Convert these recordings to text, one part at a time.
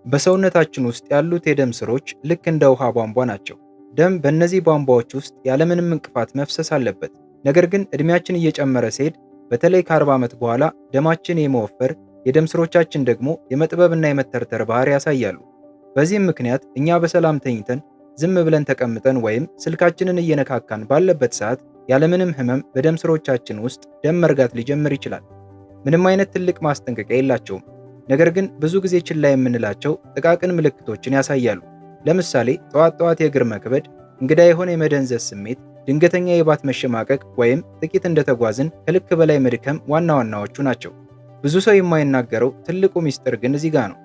በሰውነታችን ውስጥ ያሉት የደም ስሮች ልክ እንደ ውሃ ቧንቧ ናቸው። ደም በእነዚህ ቧንቧዎች ውስጥ ያለምንም እንቅፋት መፍሰስ አለበት። ነገር ግን እድሜያችን እየጨመረ ሲሄድ በተለይ ከ40 ዓመት በኋላ ደማችን የመወፈር የደም ስሮቻችን ደግሞ የመጥበብና የመተርተር ባህሪ ያሳያሉ። በዚህም ምክንያት እኛ በሰላም ተኝተን ዝም ብለን ተቀምጠን ወይም ስልካችንን እየነካካን ባለበት ሰዓት ያለምንም ህመም በደም ስሮቻችን ውስጥ ደም መርጋት ሊጀምር ይችላል። ምንም አይነት ትልቅ ማስጠንቀቂያ የላቸውም። ነገር ግን ብዙ ጊዜ ችላ የምንላቸው ጥቃቅን ምልክቶችን ያሳያሉ። ለምሳሌ ጠዋት ጠዋት የእግር መክበድ፣ እንግዳ የሆነ የመደንዘዝ ስሜት፣ ድንገተኛ የባት መሸማቀቅ ወይም ጥቂት እንደተጓዝን ከልክ በላይ መድከም ዋና ዋናዎቹ ናቸው። ብዙ ሰው የማይናገረው ትልቁ ሚስጥር ግን እዚህ ጋር ነው።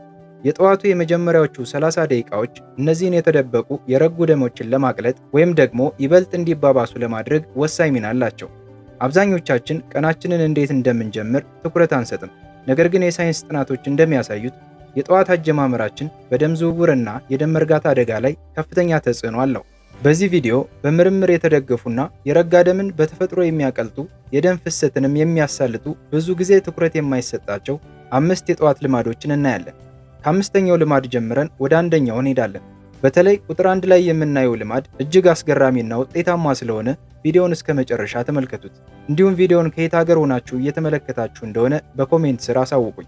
የጠዋቱ የመጀመሪያዎቹ 30 ደቂቃዎች እነዚህን የተደበቁ የረጉ ደሞችን ለማቅለጥ ወይም ደግሞ ይበልጥ እንዲባባሱ ለማድረግ ወሳኝ ሚና አላቸው። አብዛኞቻችን ቀናችንን እንዴት እንደምንጀምር ትኩረት አንሰጥም። ነገር ግን የሳይንስ ጥናቶች እንደሚያሳዩት የጠዋት አጀማመራችን በደም ዝውውርና የደም መርጋት አደጋ ላይ ከፍተኛ ተጽዕኖ አለው። በዚህ ቪዲዮ በምርምር የተደገፉና የረጋ ደምን በተፈጥሮ የሚያቀልጡ የደም ፍሰትንም የሚያሳልጡ ብዙ ጊዜ ትኩረት የማይሰጣቸው 5 የጠዋት ልማዶችን እናያለን። ከአምስተኛው ልማድ ጀምረን ወደ አንደኛው እንሄዳለን። በተለይ ቁጥር 1 ላይ የምናየው ልማድ እጅግ አስገራሚና ውጤታማ ስለሆነ ቪዲዮውን እስከ መጨረሻ ተመልከቱት። እንዲሁም ቪዲዮውን ከየት ሀገር ሆናችሁ እየተመለከታችሁ እንደሆነ በኮሜንት ስር አሳውቁኝ።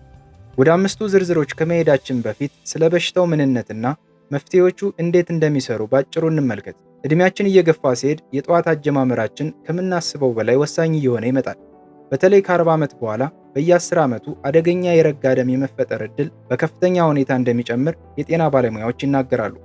ወደ 5ቱ ዝርዝሮች ከመሄዳችን በፊት ስለ በሽታው ምንነትና መፍትሄዎቹ እንዴት እንደሚሰሩ ባጭሩ እንመልከት። እድሜያችን እየገፋ ሲሄድ የጠዋት አጀማመራችን ከምናስበው በላይ ወሳኝ እየሆነ ይመጣል። በተለይ ከ40 ዓመት በኋላ በየ10 ዓመቱ አደገኛ የረጋ ደም የመፈጠር ዕድል በከፍተኛ ሁኔታ እንደሚጨምር የጤና ባለሙያዎች ይናገራሉ።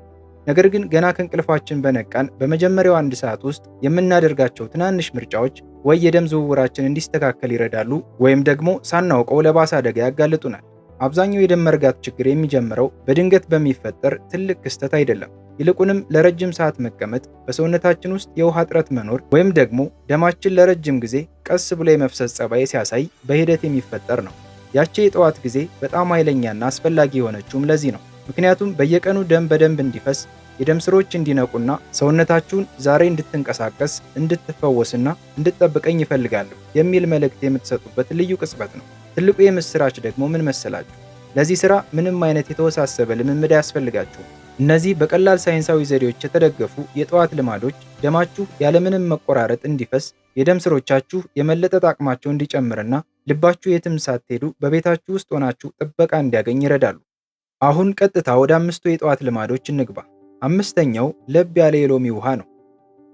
ነገር ግን ገና ከእንቅልፋችን በነቃን በመጀመሪያው 1 ሰዓት ውስጥ የምናደርጋቸው ትናንሽ ምርጫዎች ወይ የደም ዝውውራችን እንዲስተካከል ይረዳሉ ወይም ደግሞ ሳናውቀው ለባሰ አደጋ ያጋልጡናል። አብዛኛው የደም መርጋት ችግር የሚጀምረው በድንገት በሚፈጠር ትልቅ ክስተት አይደለም። ይልቁንም ለረጅም ሰዓት መቀመጥ፣ በሰውነታችን ውስጥ የውሃ እጥረት መኖር ወይም ደግሞ ደማችን ለረጅም ጊዜ ቀስ ብሎ የመፍሰስ ጸባይ ሲያሳይ በሂደት የሚፈጠር ነው። ያቺ የጠዋት ጊዜ በጣም ኃይለኛና አስፈላጊ የሆነችውም ለዚህ ነው። ምክንያቱም በየቀኑ ደም በደንብ እንዲፈስ የደም ስሮች እንዲነቁና ሰውነታችሁን ዛሬ እንድትንቀሳቀስ እንድትፈወስና እንድትጠብቀኝ ይፈልጋሉ የሚል መልእክት የምትሰጡበት ልዩ ቅጽበት ነው። ትልቁ የምስራች ደግሞ ምን መሰላችሁ? ለዚህ ስራ ምንም አይነት የተወሳሰበ ልምምድ አያስፈልጋችሁም። እነዚህ በቀላል ሳይንሳዊ ዘዴዎች የተደገፉ የጠዋት ልማዶች ደማችሁ ያለምንም መቆራረጥ እንዲፈስ፣ የደም ስሮቻችሁ የመለጠጥ አቅማቸው እንዲጨምርና ልባችሁ የትም ሳትሄዱ በቤታችሁ ውስጥ ሆናችሁ ጥበቃ እንዲያገኝ ይረዳሉ። አሁን ቀጥታ ወደ 5ቱ የጠዋት ልማዶች እንግባ። 5ኛው ለብ ያለ የሎሚ ውሃ ነው።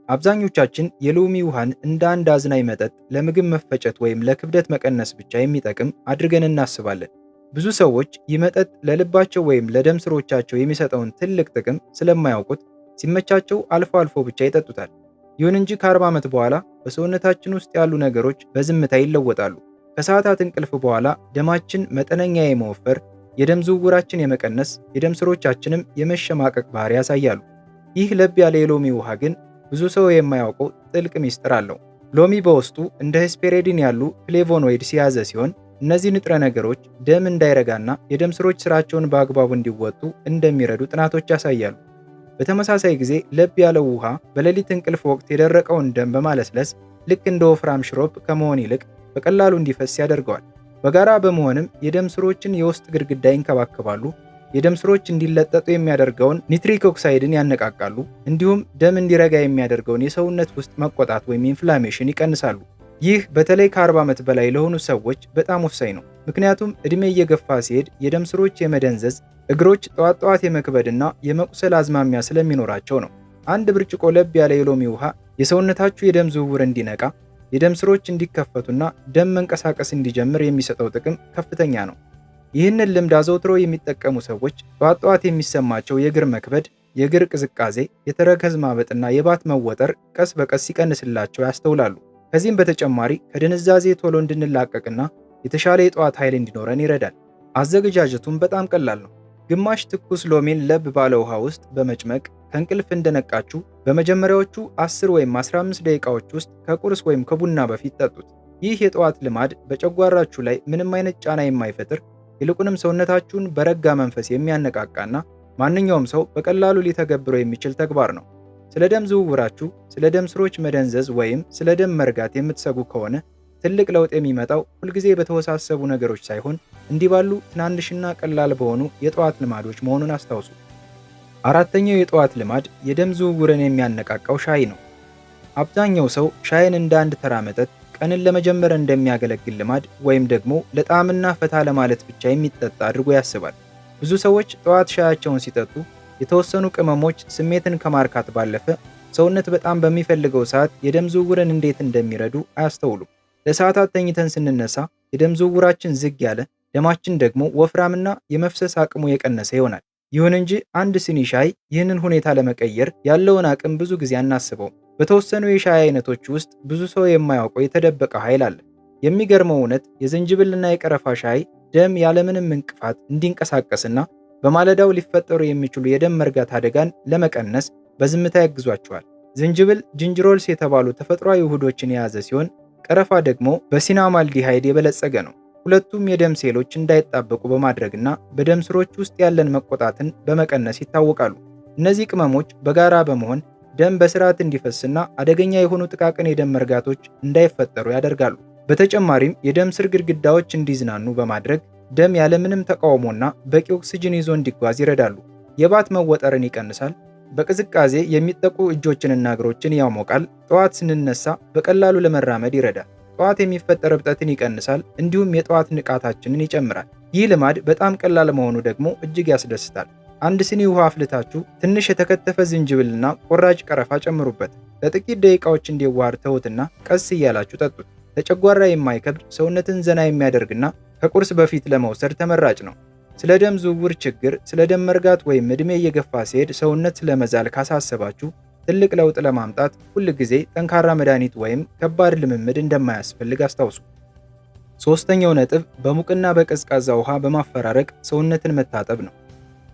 አብዛኞቻችን የሎሚ ውሃን እንደ አንድ አዝናኝ መጠጥ ለምግብ መፈጨት ወይም ለክብደት መቀነስ ብቻ የሚጠቅም አድርገን እናስባለን። ብዙ ሰዎች ይህ መጠጥ ለልባቸው ወይም ለደም ስሮቻቸው የሚሰጠውን ትልቅ ጥቅም ስለማያውቁት ሲመቻቸው አልፎ አልፎ ብቻ ይጠጡታል። ይሁን እንጂ ከ40 ዓመት በኋላ በሰውነታችን ውስጥ ያሉ ነገሮች በዝምታ ይለወጣሉ። ከሰዓታት እንቅልፍ በኋላ ደማችን መጠነኛ የመወፈር፣ የደም ዝውውራችን የመቀነስ፣ የደም ስሮቻችንም የመሸማቀቅ ባህሪ ያሳያሉ። ይህ ለብ ያለ የሎሚ ውሃ ግን ብዙ ሰው የማያውቀው ጥልቅ ሚስጥር አለው። ሎሚ በውስጡ እንደ ሄስፔሬዲን ያሉ ፍሌቮኖይድስ የያዘ ሲሆን እነዚህ ንጥረ ነገሮች ደም እንዳይረጋና የደም ስሮች ስራቸውን በአግባቡ እንዲወጡ እንደሚረዱ ጥናቶች ያሳያሉ። በተመሳሳይ ጊዜ ለብ ያለው ውሃ በሌሊት እንቅልፍ ወቅት የደረቀውን ደም በማለስለስ ልክ እንደ ወፍራም ሽሮፕ ከመሆን ይልቅ በቀላሉ እንዲፈስ ያደርገዋል። በጋራ በመሆንም የደም ስሮችን የውስጥ ግድግዳ ይንከባከባሉ፣ የደም ስሮች እንዲለጠጡ የሚያደርገውን ኒትሪክ ኦክሳይድን ያነቃቃሉ፣ እንዲሁም ደም እንዲረጋ የሚያደርገውን የሰውነት ውስጥ መቆጣት ወይም ኢንፍላሜሽን ይቀንሳሉ። ይህ በተለይ ከ40 ዓመት በላይ ለሆኑ ሰዎች በጣም ወሳኝ ነው። ምክንያቱም እድሜ እየገፋ ሲሄድ የደም ስሮች የመደንዘዝ፣ እግሮች ጠዋት ጠዋት የመክበድና የመቁሰል አዝማሚያ ስለሚኖራቸው ነው። አንድ ብርጭቆ ለብ ያለ የሎሚ ውሃ የሰውነታችሁ የደም ዝውውር እንዲነቃ፣ የደም ስሮች እንዲከፈቱና ደም መንቀሳቀስ እንዲጀምር የሚሰጠው ጥቅም ከፍተኛ ነው። ይህንን ልምድ አዘውትሮ የሚጠቀሙ ሰዎች ጠዋት ጠዋት የሚሰማቸው የእግር መክበድ፣ የእግር ቅዝቃዜ፣ የተረከዝ ማበጥና የባት መወጠር ቀስ በቀስ ሲቀንስላቸው ያስተውላሉ። ከዚህም በተጨማሪ ከድንዛዜ ቶሎ እንድንላቀቅና የተሻለ የጠዋት ኃይል እንዲኖረን ይረዳል። አዘገጃጀቱም በጣም ቀላል ነው። ግማሽ ትኩስ ሎሚን ለብ ባለ ውሃ ውስጥ በመጭመቅ ከእንቅልፍ እንደነቃችሁ በመጀመሪያዎቹ 10 ወይም 15 ደቂቃዎች ውስጥ ከቁርስ ወይም ከቡና በፊት ጠጡት። ይህ የጠዋት ልማድ በጨጓራችሁ ላይ ምንም አይነት ጫና የማይፈጥር ይልቁንም ሰውነታችሁን በረጋ መንፈስ የሚያነቃቃና ማንኛውም ሰው በቀላሉ ሊተገብረው የሚችል ተግባር ነው። ስለ ደም ዝውውራችሁ፣ ስለ ደም ስሮች መደንዘዝ ወይም ስለ ደም መርጋት የምትሰጉ ከሆነ ትልቅ ለውጥ የሚመጣው ሁልጊዜ በተወሳሰቡ ነገሮች ሳይሆን እንዲህ ባሉ ትናንሽና ቀላል በሆኑ የጠዋት ልማዶች መሆኑን አስታውሱ። አራተኛው የጠዋት ልማድ የደም ዝውውርን የሚያነቃቃው ሻይ ነው። አብዛኛው ሰው ሻይን እንደ አንድ ተራ መጠጥ፣ ቀንን ለመጀመር እንደሚያገለግል ልማድ ወይም ደግሞ ለጣዕምና ፈታ ለማለት ብቻ የሚጠጣ አድርጎ ያስባል። ብዙ ሰዎች ጠዋት ሻያቸውን ሲጠጡ የተወሰኑ ቅመሞች ስሜትን ከማርካት ባለፈ ሰውነት በጣም በሚፈልገው ሰዓት የደም ዝውውርን እንዴት እንደሚረዱ አያስተውሉም። ለሰዓታት ተኝተን ስንነሳ የደም ዝውውራችን ዝግ ያለ፣ ደማችን ደግሞ ወፍራምና የመፍሰስ አቅሙ የቀነሰ ይሆናል። ይሁን እንጂ አንድ ሲኒ ሻይ ይህንን ሁኔታ ለመቀየር ያለውን አቅም ብዙ ጊዜ አናስበውም። በተወሰኑ የሻይ አይነቶች ውስጥ ብዙ ሰው የማያውቀው የተደበቀ ኃይል አለ። የሚገርመው እውነት የዝንጅብልና የቀረፋ ሻይ ደም ያለምንም እንቅፋት እንዲንቀሳቀስና በማለዳው ሊፈጠሩ የሚችሉ የደም መርጋት አደጋን ለመቀነስ በዝምታ ያግዟቸዋል። ዝንጅብል ጂንጅሮልስ የተባሉ ተፈጥሯዊ ውህዶችን የያዘ ሲሆን ቀረፋ ደግሞ በሲናማልዲሃይድ የበለጸገ ነው። ሁለቱም የደም ሴሎች እንዳይጣበቁ በማድረግና በደም ስሮች ውስጥ ያለን መቆጣትን በመቀነስ ይታወቃሉ። እነዚህ ቅመሞች በጋራ በመሆን ደም በስርዓት እንዲፈስና አደገኛ የሆኑ ጥቃቅን የደም መርጋቶች እንዳይፈጠሩ ያደርጋሉ። በተጨማሪም የደም ስር ግድግዳዎች እንዲዝናኑ በማድረግ ደም ያለምንም ተቃውሞና በቂ ኦክስጅን ይዞ እንዲጓዝ ይረዳሉ። የባት መወጠርን ይቀንሳል። በቅዝቃዜ የሚጠቁ እጆችንና እግሮችን ያሞቃል። ጠዋት ስንነሳ በቀላሉ ለመራመድ ይረዳል። ጠዋት የሚፈጠር እብጠትን ይቀንሳል። እንዲሁም የጠዋት ንቃታችንን ይጨምራል። ይህ ልማድ በጣም ቀላል መሆኑ ደግሞ እጅግ ያስደስታል። አንድ ሲኒ ውሃ አፍልታችሁ ትንሽ የተከተፈ ዝንጅብልና ቆራጭ ቀረፋ ጨምሩበት። ለጥቂት ደቂቃዎች እንዲዋሃድ ተውትና ቀስ እያላችሁ ጠጡት። ለጨጓራ የማይከብድ ሰውነትን ዘና የሚያደርግና ከቁርስ በፊት ለመውሰድ ተመራጭ ነው። ስለ ደም ዝውውር ችግር፣ ስለ ደም መርጋት ወይም ዕድሜ እየገፋ ሲሄድ ሰውነት ስለመዛል ካሳሰባችሁ ትልቅ ለውጥ ለማምጣት ሁል ጊዜ ጠንካራ መድኃኒት ወይም ከባድ ልምምድ እንደማያስፈልግ አስታውሱ። ሶስተኛው ነጥብ በሙቅና በቀዝቃዛ ውሃ በማፈራረቅ ሰውነትን መታጠብ ነው።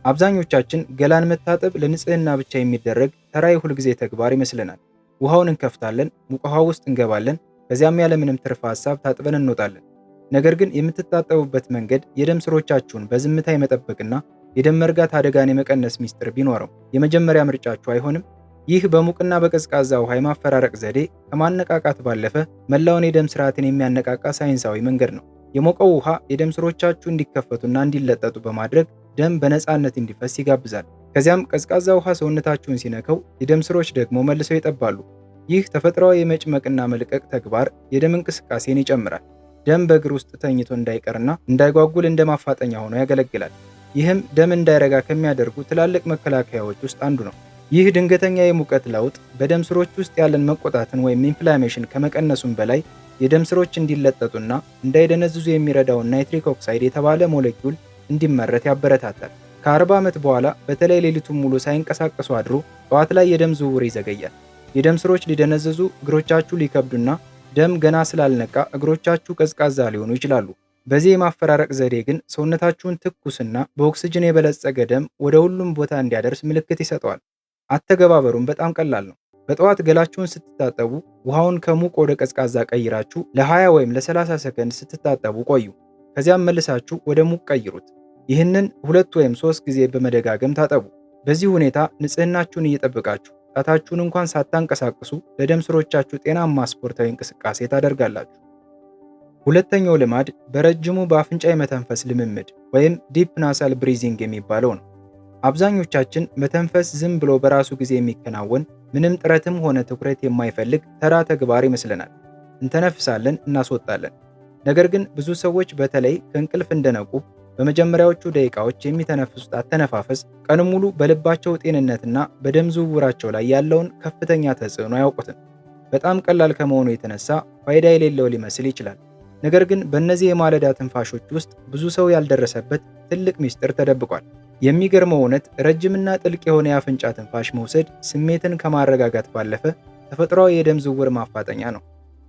አብዛኞቻችን ገላን መታጠብ ለንጽህና ብቻ የሚደረግ ተራ የሁልጊዜ ተግባር ይመስለናል። ውሃውን እንከፍታለን፣ ሙቅ ውሃ ውስጥ እንገባለን፣ ከዚያም ያለምንም ትርፍ ሀሳብ ታጥበን እንወጣለን። ነገር ግን የምትታጠቡበት መንገድ የደም ስሮቻችሁን በዝምታ የመጠበቅና የደም መርጋት አደጋን የመቀነስ ሚስጥር ቢኖረው የመጀመሪያ ምርጫችሁ አይሆንም? ይህ በሙቅና በቀዝቃዛ ውሃ የማፈራረቅ ዘዴ ከማነቃቃት ባለፈ መላውን የደም ስርዓትን የሚያነቃቃ ሳይንሳዊ መንገድ ነው። የሞቀው ውሃ የደም ስሮቻችሁ እንዲከፈቱና እንዲለጠጡ በማድረግ ደም በነፃነት እንዲፈስ ይጋብዛል። ከዚያም ቀዝቃዛ ውሃ ሰውነታችሁን ሲነከው የደም ስሮች ደግሞ መልሰው ይጠባሉ። ይህ ተፈጥሯዊ የመጭመቅና መልቀቅ ተግባር የደም እንቅስቃሴን ይጨምራል። ደም በእግር ውስጥ ተኝቶ እንዳይቀርና እንዳይጓጉል እንደ ማፋጠኛ ሆኖ ያገለግላል። ይህም ደም እንዳይረጋ ከሚያደርጉ ትላልቅ መከላከያዎች ውስጥ አንዱ ነው። ይህ ድንገተኛ የሙቀት ለውጥ በደም ስሮች ውስጥ ያለን መቆጣትን ወይም ኢንፍላሜሽን ከመቀነሱም በላይ የደም ስሮች እንዲለጠጡና እንዳይደነዝዙ የሚረዳውን ናይትሪክ ኦክሳይድ የተባለ ሞለኪውል እንዲመረት ያበረታታል። ከ40 ዓመት በኋላ በተለይ ሌሊቱን ሙሉ ሳይንቀሳቀሱ አድሮ ጠዋት ላይ የደም ዝውውር ይዘገያል። የደም ስሮች ሊደነዝዙ፣ እግሮቻችሁ ሊከብዱና ደም ገና ስላልነቃ እግሮቻችሁ ቀዝቃዛ ሊሆኑ ይችላሉ። በዚህ የማፈራረቅ ዘዴ ግን ሰውነታችሁን ትኩስና በኦክስጅን የበለጸገ ደም ወደ ሁሉም ቦታ እንዲያደርስ ምልክት ይሰጠዋል። አተገባበሩም በጣም ቀላል ነው። በጠዋት ገላችሁን ስትታጠቡ ውሃውን ከሙቅ ወደ ቀዝቃዛ ቀይራችሁ ለ20 ወይም ለ30 ሰከንድ ስትታጠቡ ቆዩ። ከዚያም መልሳችሁ ወደ ሙቅ ቀይሩት። ይህንን 2 ወይም 3 ጊዜ በመደጋገም ታጠቡ። በዚህ ሁኔታ ንጽህናችሁን እየጠበቃችሁ ጣታችሁን እንኳን ሳታንቀሳቅሱ ለደም ስሮቻችሁ ጤናማ ስፖርታዊ እንቅስቃሴ ታደርጋላችሁ። ሁለተኛው ልማድ በረጅሙ በአፍንጫ የመተንፈስ ልምምድ ወይም ዲፕ ናሳል ብሪዚንግ የሚባለው ነው። አብዛኞቻችን መተንፈስ ዝም ብሎ በራሱ ጊዜ የሚከናወን ምንም ጥረትም ሆነ ትኩረት የማይፈልግ ተራ ተግባር ይመስለናል። እንተነፍሳለን፣ እናስወጣለን። ነገር ግን ብዙ ሰዎች በተለይ ከእንቅልፍ እንደነቁ በመጀመሪያዎቹ ደቂቃዎች የሚተነፍሱት አተነፋፈስ ቀኑን ሙሉ በልባቸው ጤንነትና በደም ዝውውራቸው ላይ ያለውን ከፍተኛ ተጽዕኖ አያውቁትም። በጣም ቀላል ከመሆኑ የተነሳ ፋይዳ የሌለው ሊመስል ይችላል። ነገር ግን በእነዚህ የማለዳ ትንፋሾች ውስጥ ብዙ ሰው ያልደረሰበት ትልቅ ምስጢር ተደብቋል። የሚገርመው እውነት ረጅምና ጥልቅ የሆነ የአፍንጫ ትንፋሽ መውሰድ ስሜትን ከማረጋጋት ባለፈ ተፈጥሯዊ የደም ዝውውር ማፋጠኛ ነው።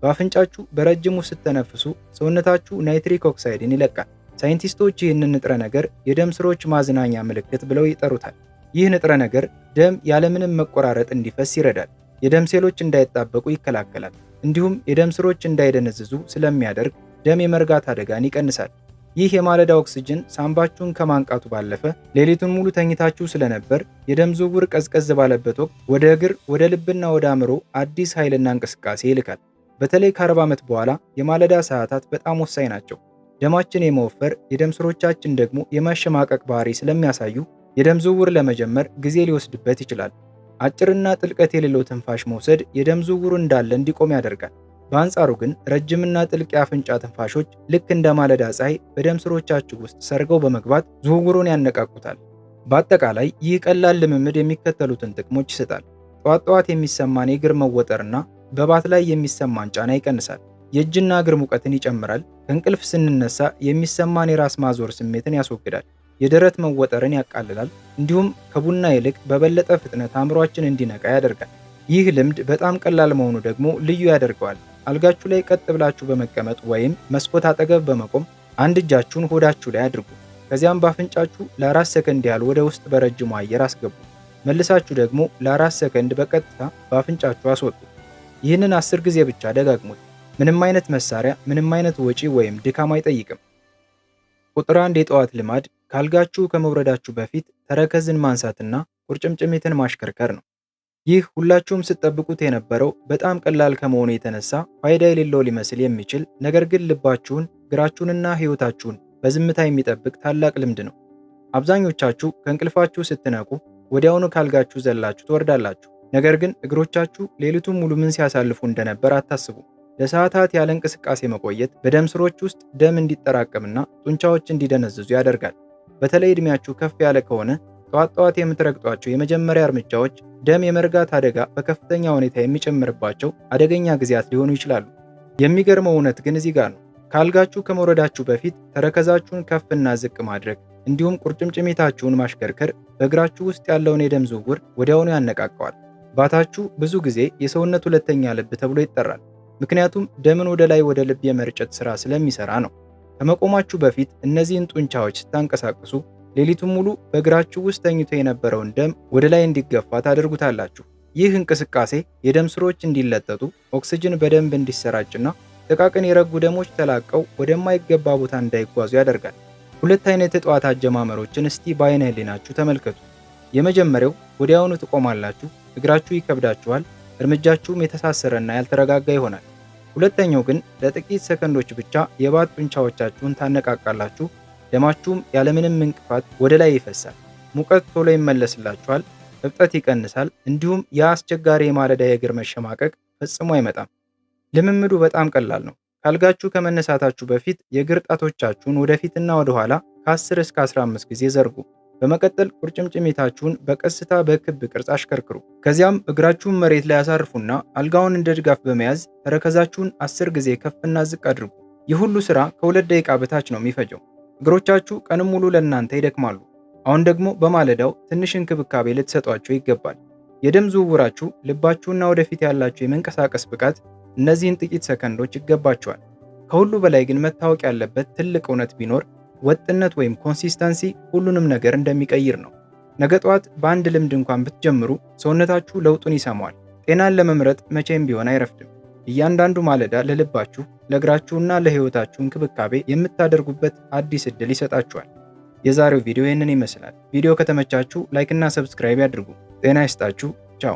በአፍንጫችሁ በረጅሙ ስትተነፍሱ ሰውነታችሁ ናይትሪክ ኦክሳይድን ይለቃል። ሳይንቲስቶች ይህንን ንጥረ ነገር የደም ስሮች ማዝናኛ ምልክት ብለው ይጠሩታል። ይህ ንጥረ ነገር ደም ያለምንም መቆራረጥ እንዲፈስ ይረዳል፣ የደም ሴሎች እንዳይጣበቁ ይከላከላል፣ እንዲሁም የደም ስሮች እንዳይደነዝዙ ስለሚያደርግ ደም የመርጋት አደጋን ይቀንሳል። ይህ የማለዳ ኦክስጅን ሳምባችሁን ከማንቃቱ ባለፈ ሌሊቱን ሙሉ ተኝታችሁ ስለነበር የደም ዝውውር ቀዝቀዝ ባለበት ወቅት ወደ እግር፣ ወደ ልብና ወደ አእምሮ አዲስ ኃይልና እንቅስቃሴ ይልካል። በተለይ ከ40 ዓመት በኋላ የማለዳ ሰዓታት በጣም ወሳኝ ናቸው። ደማችን የመወፈር የደም ስሮቻችን ደግሞ የማሸማቀቅ ባህሪ ስለሚያሳዩ የደም ዝውውር ለመጀመር ጊዜ ሊወስድበት ይችላል። አጭርና ጥልቀት የሌለው ትንፋሽ መውሰድ የደም ዝውውሩ እንዳለ እንዲቆም ያደርጋል። በአንጻሩ ግን ረጅምና ጥልቅ የአፍንጫ ትንፋሾች ልክ እንደ ማለዳ ፀሐይ በደም ስሮቻችሁ ውስጥ ሰርገው በመግባት ዝውውሩን ያነቃቁታል። በአጠቃላይ ይህ ቀላል ልምምድ የሚከተሉትን ጥቅሞች ይሰጣል። ጠዋት ጠዋት የሚሰማን የእግር መወጠርና በባት ላይ የሚሰማን ጫና ይቀንሳል። የእጅና እግር ሙቀትን ይጨምራል። ከእንቅልፍ ስንነሳ የሚሰማን የራስ ማዞር ስሜትን ያስወግዳል። የደረት መወጠርን ያቃልላል። እንዲሁም ከቡና ይልቅ በበለጠ ፍጥነት አእምሯችን እንዲነቃ ያደርጋል። ይህ ልምድ በጣም ቀላል መሆኑ ደግሞ ልዩ ያደርገዋል። አልጋችሁ ላይ ቀጥ ብላችሁ በመቀመጥ ወይም መስኮት አጠገብ በመቆም አንድ እጃችሁን ሆዳችሁ ላይ አድርጉ። ከዚያም በአፍንጫችሁ ለ4 ሰከንድ ያህል ወደ ውስጥ በረጅሙ አየር አስገቡ። መልሳችሁ ደግሞ ለ4 ሰከንድ በቀጥታ በአፍንጫችሁ አስወጡ። ይህንን 10 ጊዜ ብቻ ደጋግሙት። ምንም አይነት መሳሪያ፣ ምንም አይነት ወጪ ወይም ድካም አይጠይቅም። ቁጥር 1 የጠዋት ልማድ ካልጋችሁ ከመውረዳችሁ በፊት ተረከዝን ማንሳትና ቁርጭምጭሚትን ማሽከርከር ነው። ይህ ሁላችሁም ስትጠብቁት የነበረው በጣም ቀላል ከመሆኑ የተነሳ ፋይዳ የሌለው ሊመስል የሚችል ነገር ግን ልባችሁን፣ እግራችሁንና ሕይወታችሁን በዝምታ የሚጠብቅ ታላቅ ልምድ ነው። አብዛኞቻችሁ ከእንቅልፋችሁ ስትነቁ ወዲያውኑ ካልጋችሁ ዘላችሁ ትወርዳላችሁ። ነገር ግን እግሮቻችሁ ሌሊቱን ሙሉ ምን ሲያሳልፉ እንደነበር አታስቡ። ለሰዓታት ያለ እንቅስቃሴ መቆየት በደም ስሮች ውስጥ ደም እንዲጠራቀምና ጡንቻዎች እንዲደነዝዙ ያደርጋል። በተለይ ዕድሜያችሁ ከፍ ያለ ከሆነ ጠዋት ጠዋት የምትረግጧቸው የመጀመሪያ እርምጃዎች ደም የመርጋት አደጋ በከፍተኛ ሁኔታ የሚጨምርባቸው አደገኛ ጊዜያት ሊሆኑ ይችላሉ። የሚገርመው እውነት ግን እዚህ ጋር ነው። ካልጋችሁ ከመውረዳችሁ በፊት ተረከዛችሁን ከፍና ዝቅ ማድረግ እንዲሁም ቁርጭምጭሚታችሁን ማሽከርከር በእግራችሁ ውስጥ ያለውን የደም ዝውውር ወዲያውኑ ያነቃቀዋል። ባታችሁ ብዙ ጊዜ የሰውነት ሁለተኛ ልብ ተብሎ ይጠራል። ምክንያቱም ደምን ወደ ላይ ወደ ልብ የመርጨት ሥራ ስለሚሰራ ነው። ከመቆማችሁ በፊት እነዚህን ጡንቻዎች ስታንቀሳቅሱ ሌሊቱን ሙሉ በእግራችሁ ውስጥ ተኝቶ የነበረውን ደም ወደ ላይ እንዲገፋ ታደርጉታላችሁ። ይህ እንቅስቃሴ የደም ስሮች እንዲለጠጡ፣ ኦክስጅን በደንብ እንዲሰራጭና ጥቃቅን የረጉ ደሞች ተላቀው ወደማይገባ ቦታ እንዳይጓዙ ያደርጋል። ሁለት አይነት የጠዋት አጀማመሮችን እስቲ በአይነ ህሊናችሁ ተመልከቱ። የመጀመሪያው ወዲያውኑ ትቆማላችሁ፣ እግራችሁ ይከብዳችኋል፣ እርምጃችሁም የተሳሰረና ያልተረጋጋ ይሆናል። ሁለተኛው ግን ለጥቂት ሰከንዶች ብቻ የባት ጡንቻዎቻችሁን ታነቃቃላችሁ፣ ደማችሁም ያለምንም እንቅፋት ወደ ላይ ይፈሳል። ሙቀት ቶሎ ይመለስላችኋል፣ እብጠት ይቀንሳል፣ እንዲሁም የአስቸጋሪ የማለዳ የእግር መሸማቀቅ ፈጽሞ አይመጣም። ልምምዱ በጣም ቀላል ነው። ካልጋችሁ ከመነሳታችሁ በፊት የእግር ጣቶቻችሁን ወደፊትና ወደ ኋላ ከ10 እስከ 15 ጊዜ ዘርጉ። በመቀጠል ቁርጭምጭሚታችሁን በቀስታ በክብ ቅርጽ አሽከርክሩ። ከዚያም እግራችሁን መሬት ላይ ያሳርፉና አልጋውን እንደ ድጋፍ በመያዝ ተረከዛችሁን 10 ጊዜ ከፍና ዝቅ አድርጉ። ይህ ሁሉ ሥራ ከ2 ደቂቃ በታች ነው የሚፈጀው። እግሮቻችሁ ቀንም ሙሉ ለእናንተ ይደክማሉ። አሁን ደግሞ በማለዳው ትንሽ እንክብካቤ ልትሰጧቸው ይገባል። የደም ዝውውራችሁ፣ ልባችሁና ወደፊት ያላችሁ የመንቀሳቀስ ብቃት እነዚህን ጥቂት ሰከንዶች ይገባቸዋል። ከሁሉ በላይ ግን መታወቅ ያለበት ትልቅ እውነት ቢኖር ወጥነት ወይም ኮንሲስተንሲ ሁሉንም ነገር እንደሚቀይር ነው። ነገ ጠዋት በአንድ ልምድ እንኳን ብትጀምሩ ሰውነታችሁ ለውጡን ይሰማዋል። ጤናን ለመምረጥ መቼም ቢሆን አይረፍድም። እያንዳንዱ ማለዳ ለልባችሁ፣ ለእግራችሁና ለሕይወታችሁ እንክብካቤ የምታደርጉበት አዲስ ዕድል ይሰጣችኋል። የዛሬው ቪዲዮ ይህንን ይመስላል። ቪዲዮ ከተመቻችሁ ላይክ እና ሰብስክራይብ ያድርጉ። ጤና ይስጣችሁ። ቻው።